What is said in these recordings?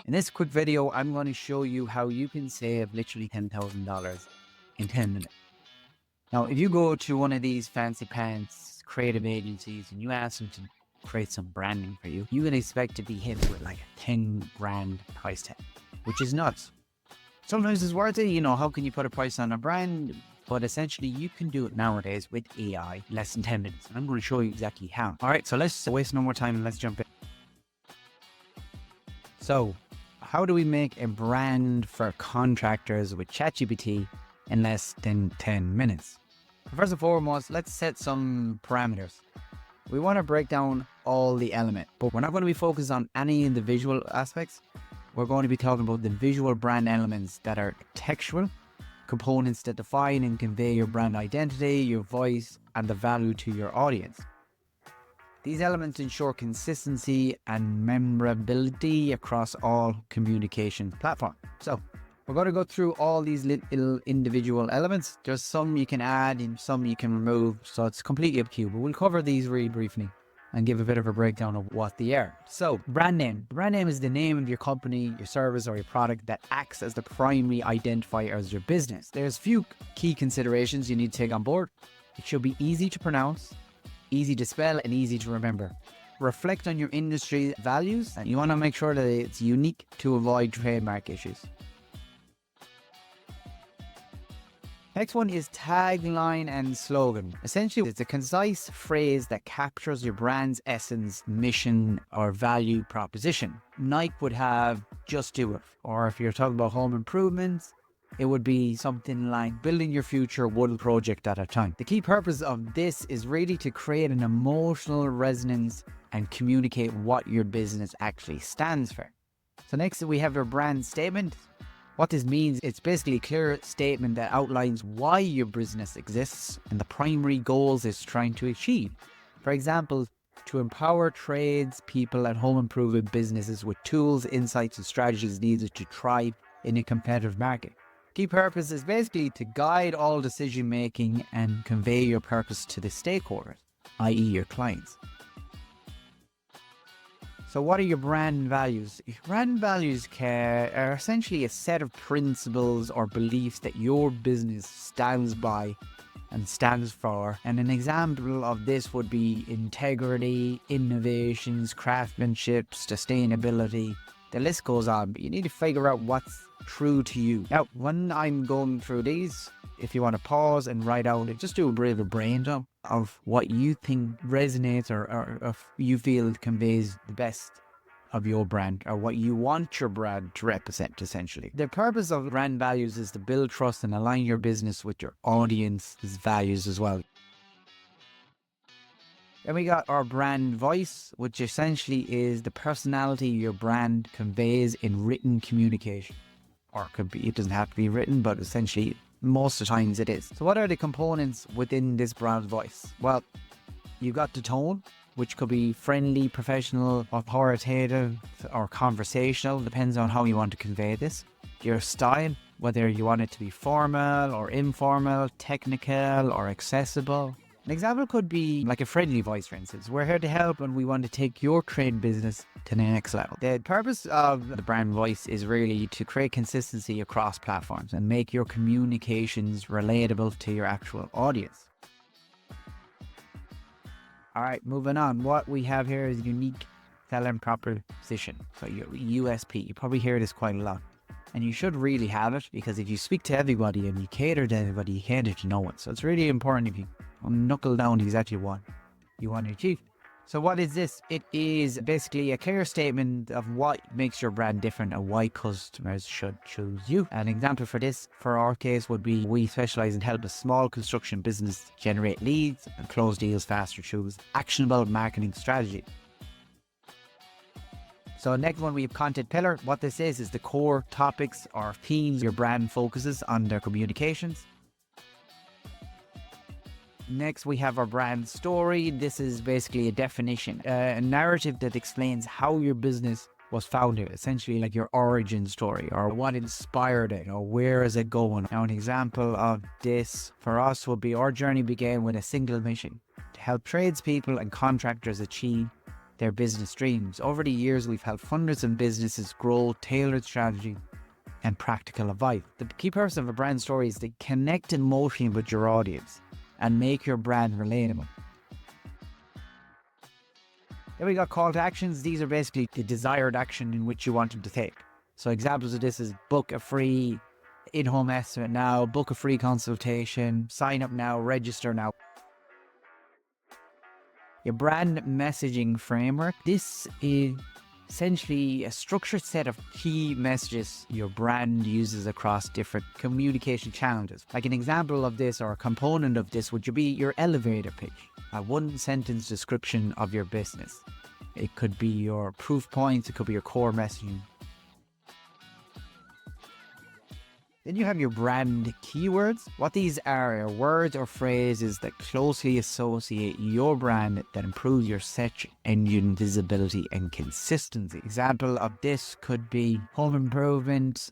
In this quick video, I'm going to show you how you can save literally $10,000 in 10 minutes. Now, if you go to one of these fancy pants creative agencies and you ask them to create some branding for you, you can expect to be hit with like a 10 grand price tag, which is nuts. Sometimes it's worth it. You know, how can you put a price on a brand? But essentially, you can do it nowadays with AI, less than 10 minutes. And I'm going to show you exactly how. All right, so let's waste no more time and let's jump in. So, how do we make a brand for contractors with ChatGPT in less than 10 minutes? First and foremost, let's set some parameters. We want to break down all the elements, but we're not going to be focused on any individual aspects. We're going to be talking about the visual brand elements that are textual components that define and convey your brand identity, your voice, and the value to your audience. These elements ensure consistency and memorability across all communication platforms. So we're going to go through all these little individual elements. There's some you can add and some you can remove, so it's completely up to you, but we'll cover these really briefly and give a bit of a breakdown of what they are. So brand name. Brand name is the name of your company, your service, or your product that acts as the primary identifier as your business. There's a few key considerations you need to take on board. It should be easy to pronounce, easy to spell, and easy to remember. Reflect on your industry values, and you want to make sure that it's unique to avoid trademark issues. Next one is tagline and slogan. Essentially, it's a concise phrase that captures your brand's essence, mission, or value proposition. Nike would have "just do it," or if you're talking about home improvements, it would be something like "building your future one project at a time." The key purpose of this is really to create an emotional resonance and communicate what your business actually stands for. So next we have your brand statement. What this means, it's basically a clear statement that outlines why your business exists and the primary goals it's trying to achieve. For example, to empower tradespeople and home improvement businesses with tools, insights, and strategies needed to thrive in a competitive market. Key purpose is basically to guide all decision making and convey your purpose to the stakeholders, i.e. your clients. So what are your brand values? Your brand values are essentially a set of principles or beliefs that your business stands by and stands for. And an example of this would be integrity, innovations, craftsmanship, sustainability. The list goes on, but you need to figure out what's true to you. Now, when I'm going through these, if you want to pause and write out, just do a bit of a brain dump of what you think resonates or if you feel conveys the best of your brand or what you want your brand to represent, essentially. The purpose of brand values is to build trust and align your business with your audience's values as well. Then we got our brand voice, which essentially is the personality your brand conveys in written communication. Or it doesn't have to be written, but essentially most of the times it is. So what are the components within this brand voice? Well, you've got the tone, which could be friendly, professional, authoritative, or conversational, depends on how you want to convey this. Your style, whether you want it to be formal or informal, technical or accessible. An example could be like a friendly voice, for instance. We're here to help and we want to take your trade business to the next level. The purpose of the brand voice is really to create consistency across platforms and make your communications relatable to your actual audience. All right, moving on. What we have here is unique selling proposition. So your U.S.P. You probably hear this quite a lot. And you should really have it, because if you speak to everybody and you cater to everybody, you cater to no one. So it's really important if you knuckle down to exactly what you want to achieve. So what is this? It is basically a clear statement of what makes your brand different and why customers should choose you. An example for this, for our case, would be we specialize in helping a small construction business generate leads and close deals faster through actionable marketing strategy. So next one, we have content pillar. What this is the core topics or themes your brand focuses on their communications. Next, we have our brand story. This is basically a definition, a narrative that explains how your business was founded, essentially like your origin story or what inspired it or where is it going. Now, an example of this for us would be our journey began with a single mission: to help tradespeople and contractors achieve their business dreams. Over the years, we've helped hundreds of businesses grow tailored strategy and practical advice. The key purpose of a brand story is to connect emotionally with your audience and make your brand relatable. Then we got call to actions. These are basically the desired action in which you want them to take. So examples of this is book a free in-home estimate now, book a free consultation, sign up now, register now. Your brand messaging framework. This is essentially a structured set of key messages your brand uses across different communication challenges. Like an example of this or a component of this would be your elevator pitch, a one-sentence description of your business. It could be your proof points, it could be your core messaging. Then you have your brand keywords. What these are words or phrases that closely associate your brand that improve your search engine visibility and consistency. Example of this could be home improvement,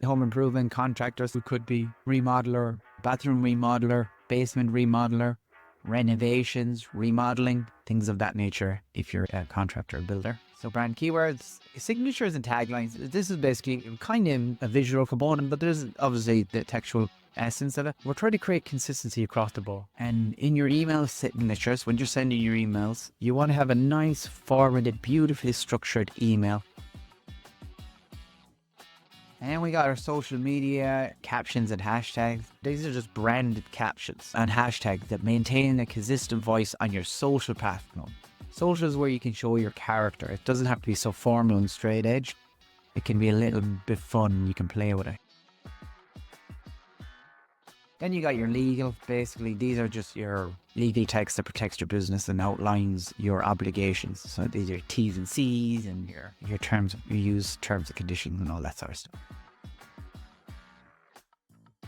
contractors. It could be remodeler, bathroom remodeler, basement remodeler, renovations, remodeling, things of that nature if you're a contractor or builder. So brand keywords, signatures and taglines. This is basically kind of a visual component, but there's obviously the textual essence of it. We're trying to create consistency across the board. And in your email signatures, when you're sending your emails, you want to have a nice, formatted, beautifully structured email. And we got our social media captions and hashtags. These are just branded captions and hashtags that maintain a consistent voice on your social platform. Social is where you can show your character. It doesn't have to be so formal and straight edge. It can be a little bit fun. You can play with it. Then you got your legal. Basically, these are just your legal text that protects your business and outlines your obligations. So these are T's and C's and your terms. You use terms and conditions and all that sort of stuff.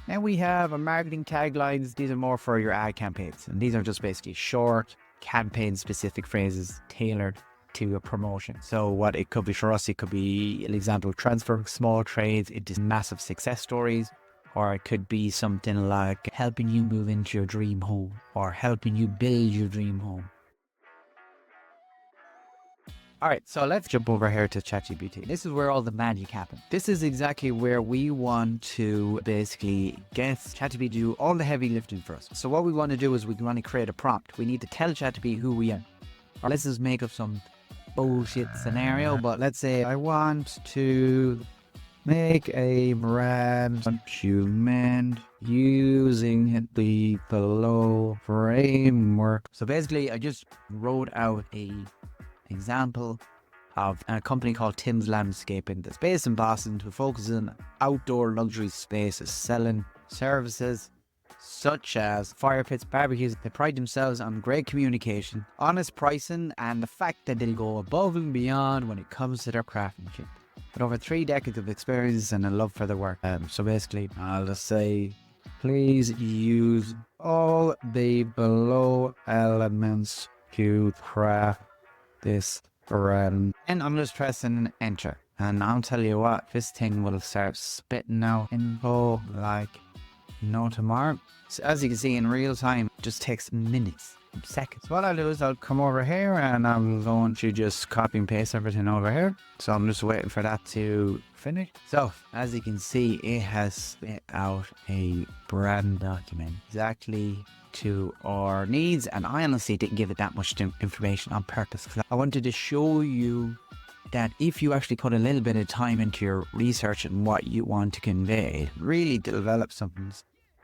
Then we have our marketing taglines. These are more for your ad campaigns. And these are just basically short, campaign-specific phrases tailored to a promotion. So what it could be for us, it could be an example, transfer small trades into massive success stories, or it could be something like helping you move into your dream home or helping you build your dream home. All right, so let's jump over here to ChatGPT. This is where all the magic happens. This is exactly where we want to basically get ChatGPT to do all the heavy lifting for us. So what we want to do is we want to create a prompt. We need to tell ChatGPT who we are. Or let's just make up some bullshit scenario, but let's say I want to make a brand document using the below framework. So basically I just wrote out a example of a company called Tim's Landscaping that's based in Boston, who focuses on outdoor luxury spaces, selling services such as fire pits, barbecues. They pride themselves on great communication, honest pricing, and the fact that they go above and beyond when it comes to their craftsmanship. With over 3 decades of experience and a love for their work. So basically, I'll just say, please use all the below elements to craft this brand. And I'm just pressing enter. And I'll tell you what, this thing will start spitting out info like no tomorrow. So as you can see in real time, it just takes minutes, seconds. What I'll do is I'll come over here and I'm going to just copy and paste everything over here. So I'm just waiting for that to finish. So as you can see, it has spit out a brand document exactly to our needs, and I honestly didn't give it that much information on purpose because I wanted to show you that if you actually put a little bit of time into your research and what you want to convey, really develop something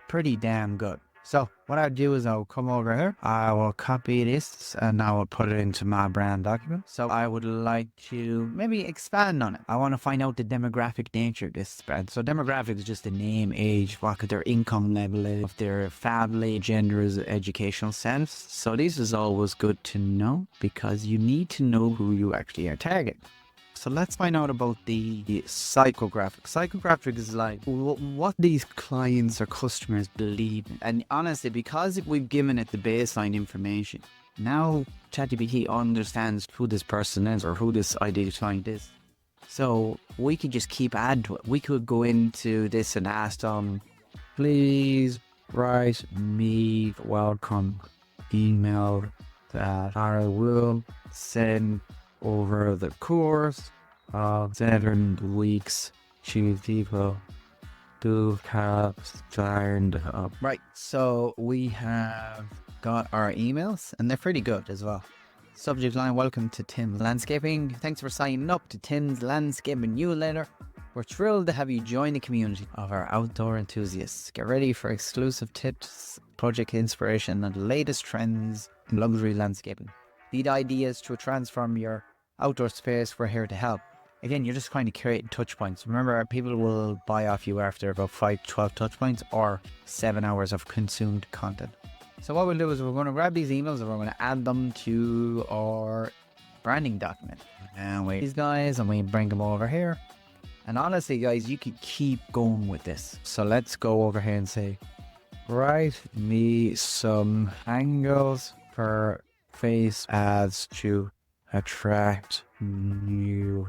pretty damn good. So what I'll do is I'll come over here, I will copy this and I will put it into my brand document. So I would like to maybe expand on it. I want to find out the demographic nature of this brand. So demographic is just the name, age, what could their income level is, of their family, genders, educational sense. So this is always good to know because you need to know who you actually are targeting. So let's find out about the psychographic. Psychographic is like what these clients or customers believe in. And honestly, because we've given it the baseline information, now ChatGPT understands who this person is or who this ideal client is. So we could just keep adding to it. We could go into this and ask them, please write me welcome email that I will send over the course of 7 weeks, choose people who have signed up. Right, so we have got our emails, and they're pretty good as well. Subject line, welcome to Tim's Landscaping. Thanks for signing up to Tim's Landscaping newsletter. We're thrilled to have you join the community of our outdoor enthusiasts. Get ready for exclusive tips, project inspiration, and the latest trends in luxury landscaping. Need ideas to transform your outdoor space? We're here to help. Again, you're just kind of creating touch points. Remember, people will buy off you after about 5-12 touch points or 7 hours of consumed content. So what we'll do is we're going to grab these emails and we're going to add them to our branding document. And these guys, and we bring them over here. And honestly, guys, you could keep going with this. So let's go over here and say, write me some angles for face ads to attract new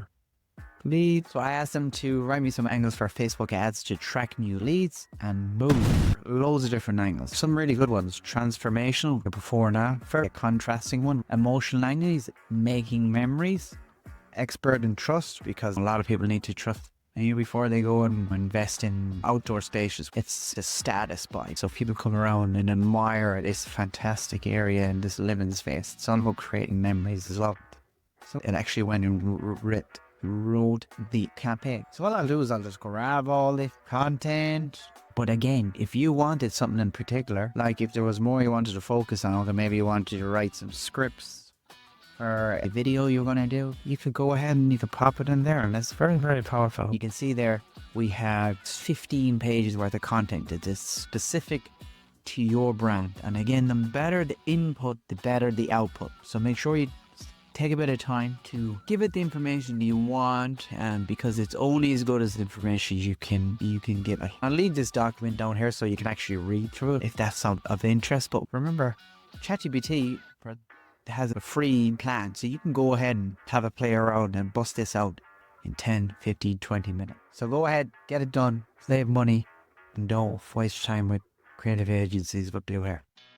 leads. So I asked them to write me some angles for Facebook ads to attract new leads, and boom, loads of different angles. Some really good ones: transformational, the before and after, a contrasting one, emotional angles, making memories, expert in trust, because a lot of people need to trust you before they go and invest in outdoor spaces. It's a status buy, so people come around and admire this fantastic area and this living space. It's all about creating memories as well. So it actually went and wrote the campaign. So what I'll do is I'll just grab all the content. But again, if you wanted something in particular, like if there was more you wanted to focus on, or maybe you wanted to write some scripts or a video you're going to do, you could go ahead and you could pop it in there, and that's very, very powerful. You can see there we have 15 pages worth of content that is specific to your brand. And again, the better the input, the better the output. So make sure you take a bit of time to give it the information you want, and because it's only as good as the information you can give it. I'll leave this document down here so you can actually read through it if that's of interest. But remember, ChatGPT has a free plan, so you can go ahead and have a play around and bust this out in 10, 15, 20 minutes. So go ahead, get it done, save money, and don't waste time with creative agencies with blue hair.